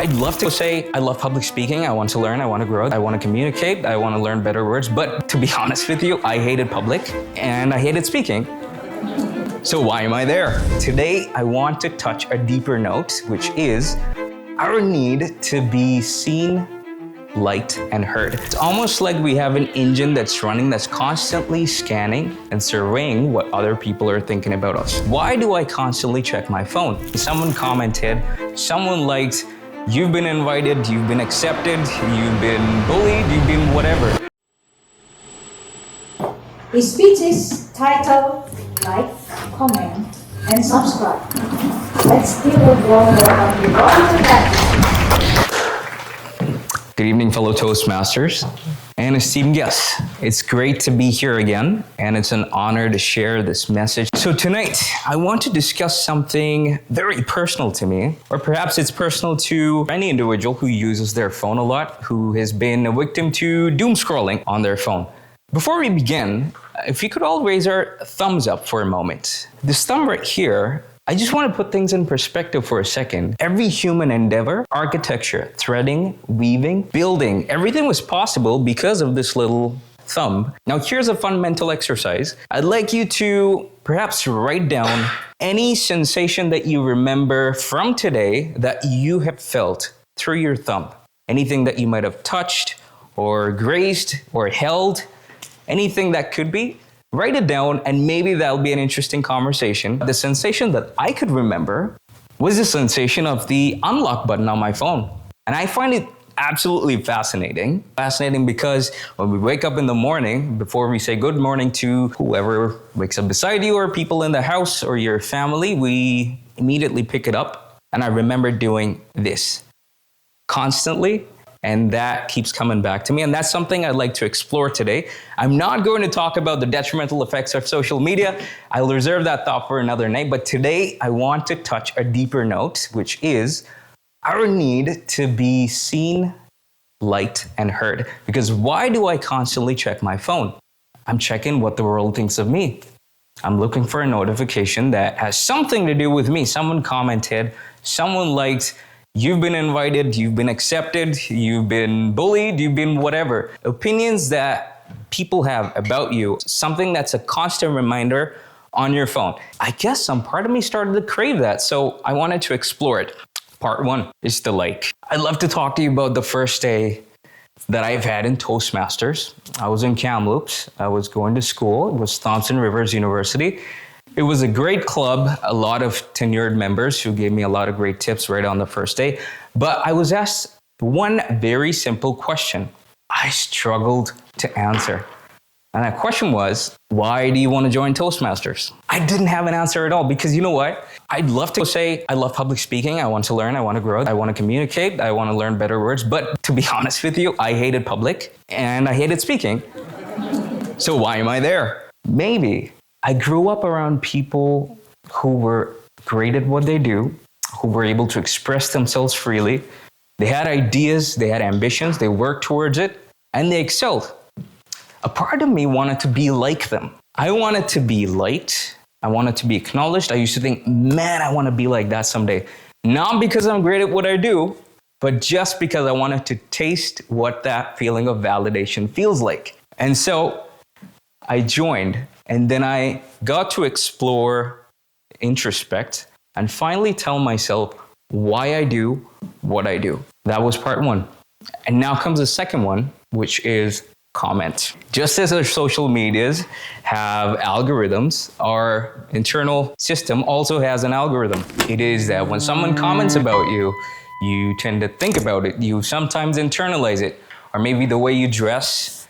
I'd love to say I love public speaking. I want to learn, I want to grow, I want to communicate, I want to learn better words. But to be honest with you, I hated public and I hated speaking. So why am I there? Today, I want to touch a deeper note, which is our need to be seen, liked, and heard. It's almost like we have an engine that's running that's constantly scanning and surveying what other people are thinking about us. Why do I constantly check my phone? Someone commented, someone liked, you've been invited, you've been accepted, you've been bullied, you've been whatever. His speech is titled, like, comment, and subscribe. Let's deal with one more Good evening, fellow Toastmasters and esteemed guests. It's great to be here again, and it's an honor to share this message. So tonight, I want to discuss something very personal to me, or perhaps it's personal to any individual who uses their phone a lot, who has been a victim to doom scrolling on their phone. Before we begin, if you could all raise our thumbs up for a moment. This thumb right here, I just want to put things in perspective for a second. Every human endeavor, architecture, threading, weaving, building, everything was possible because of this little thumb. Now here's a fun mental exercise. I'd like you to perhaps write down any sensation that you remember from today that you have felt through your thumb. Anything that you might have touched or grazed or held, anything that could be. Write it down, and maybe that'll be an interesting conversation. The sensation that I could remember was the sensation of the unlock button on my phone. And I find it absolutely fascinating. Fascinating because when we wake up in the morning, before we say good morning to whoever wakes up beside you or people in the house or your family, we immediately pick it up. And I remember doing this constantly. And that keeps coming back to me. And that's something I'd like to explore today. I'm not going to talk about the detrimental effects of social media. I'll reserve that thought for another night. But today I want to touch a deeper note, which is our need to be seen, liked, and heard. Because why do I constantly check my phone? I'm checking what the world thinks of me. I'm looking for a notification that has something to do with me. Someone commented, someone liked, you've been invited, you've been accepted, you've been bullied, you've been whatever. Opinions that people have about you, something that's a constant reminder on your phone. I guess some part of me started to crave that, so I wanted to explore it. Part one is the like. I'd love to talk to you about the first day that I've had in Toastmasters. I was in Kamloops. I was going to school. It was Thompson Rivers University. It was a great club, a lot of tenured members who gave me a lot of great tips right on the first day. But I was asked one very simple question I struggled to answer. And that question was, why do you want to join Toastmasters? I didn't have an answer at all because you know what? I'd love to say I love public speaking. I want to learn, I want to grow, I want to communicate, I want to learn better words. But to be honest with you, I hated public and I hated speaking. So why am I there? Maybe I grew up around people who were great at what they do, who were able to express themselves freely. They had ideas, they had ambitions, they worked towards it, and they excelled. A part of me wanted to be like them. I wanted to be liked. I wanted to be acknowledged. I used to think, man, I want to be like that someday. Not because I'm great at what I do, but just because I wanted to taste what that feeling of validation feels like. And so I joined. And then I got to explore, introspect, and finally tell myself why I do what I do. That was part one. And now comes the second one, which is comment. Just as our social medias have algorithms, our internal system also has an algorithm. It is that when someone comments about you, you tend to think about it. You sometimes internalize it. Or maybe the way you dress,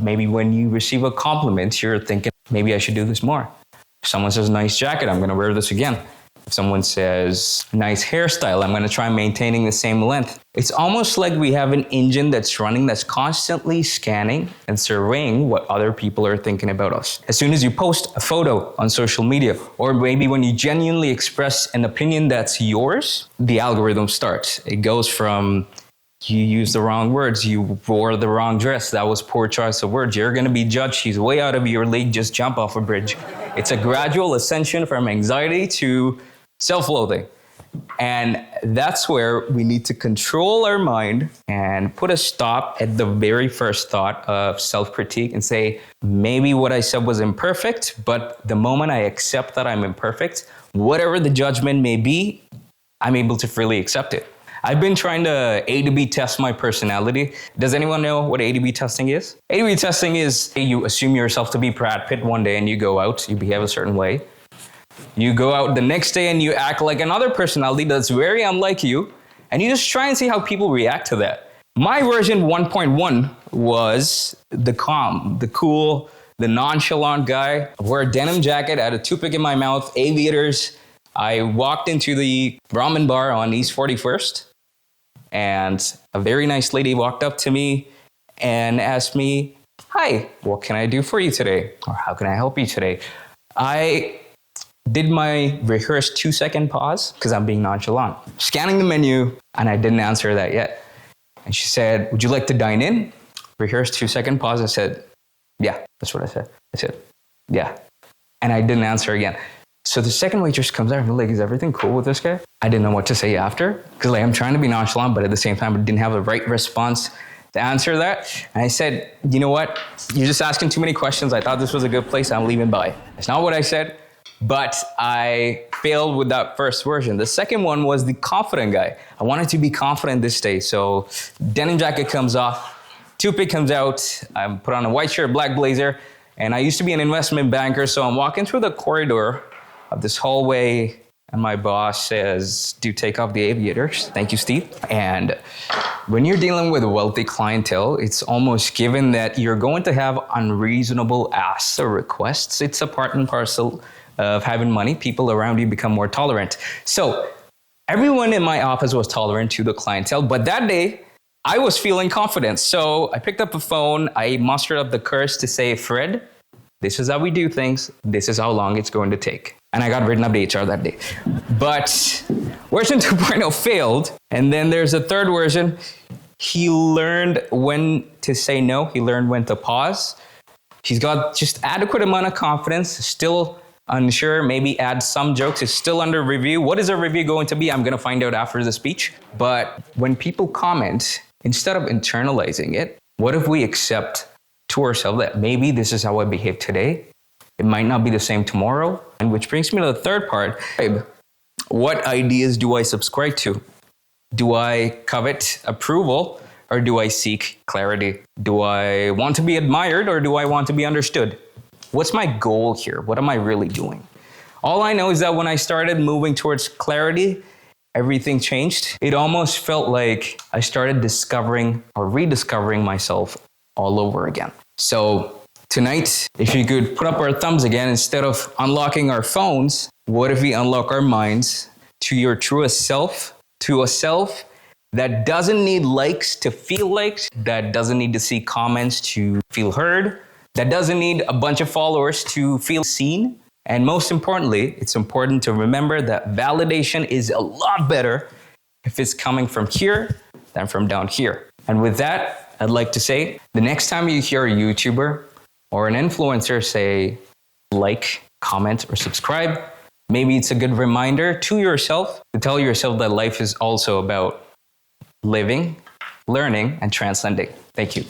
maybe when you receive a compliment, you're thinking, maybe I should do this more. If someone says, nice jacket, I'm going to wear this again. If someone says, nice hairstyle, I'm going to try maintaining the same length. It's almost like we have an engine that's running that's constantly scanning and surveying what other people are thinking about us. As soon as you post a photo on social media, or maybe when you genuinely express an opinion that's yours, the algorithm starts. It goes from, you used the wrong words, you wore the wrong dress, that was poor choice of words, you're going to be judged, she's way out of your league, just jump off a bridge. It's a gradual ascension from anxiety to self-loathing. And that's where we need to control our mind and put a stop at the very first thought of self-critique and say, maybe what I said was imperfect, but the moment I accept that I'm imperfect, whatever the judgment may be, I'm able to freely accept it. I've been trying to A to B test my personality. Does anyone know what A to B testing is? A to B testing is you assume yourself to be Brad Pitt one day and you go out, you behave a certain way. You go out the next day and you act like another personality that's very unlike you, and you just try and see how people react to that. My version 1.1 was the calm, the cool, the nonchalant guy. I wore a denim jacket, I had a toothpick in my mouth, aviators. I walked into the ramen bar on East 41st, and a very nice lady walked up to me and asked me, "Hi, what can I do for you today?" Or "How can I help you today?" I did my rehearsed 2-second pause because I'm being nonchalant. Scanning the menu, and I didn't answer that yet. And she said, "Would you like to dine in?" Rehearsed 2-second pause. I said, "Yeah," that's what I said. I said, "Yeah." And I didn't answer again. So the second waitress comes out and I'm like, "Is everything cool with this guy?" I didn't know what to say after because I'm trying to be nonchalant, but at the same time, I didn't have the right response to answer that. And I said, "You know what? You're just asking too many questions. I thought this was a good place. I'm leaving by." That's not what I said. But I failed with that first version. The second one was the confident guy. I wanted to be confident this day. So denim jacket comes off, toothpick comes out, I put on a white shirt, black blazer, and I used to be an investment banker. So I'm walking through the corridor of this hallway and my boss says, "Do take off the aviators." Thank you, Steve. And when you're dealing with a wealthy clientele, it's almost given that you're going to have unreasonable asks or requests. It's a part and parcel of having money. People around you become more tolerant. So everyone in my office was tolerant to the clientele, but that day I was feeling confident. So I picked up the phone, I mustered up the courage to say, "Fred, this is how we do things. This is how long it's going to take." And I got written up to HR that day. But version 2.0 failed. And then there's a third version. He learned when to say no. He learned when to pause. He's got just adequate amount of confidence, still unsure, maybe add some jokes. It's still under review. What is a review going to be? I'm going to find out after the speech. But when people comment, instead of internalizing it, what if we accept to ourselves that maybe this is how I behave today? It might not be the same tomorrow. And which brings me to the third part. What ideas do I subscribe to? Do I covet approval or do I seek clarity? Do I want to be admired or do I want to be understood? What's my goal here? What am I really doing? All I know is that when I started moving towards clarity, everything changed. It almost felt like I started discovering or rediscovering myself all over again. So tonight, if you could put up our thumbs again, instead of unlocking our phones, what if we unlock our minds to your truest self, to a self that doesn't need likes to feel liked, that doesn't need to see comments to feel heard, that doesn't need a bunch of followers to feel seen. And most importantly, it's important to remember that validation is a lot better if it's coming from here than from down here. And with that, I'd like to say, the next time you hear a YouTuber or an influencer say like, comment, or subscribe, maybe it's a good reminder to yourself to tell yourself that life is also about living, learning, and transcending. Thank you.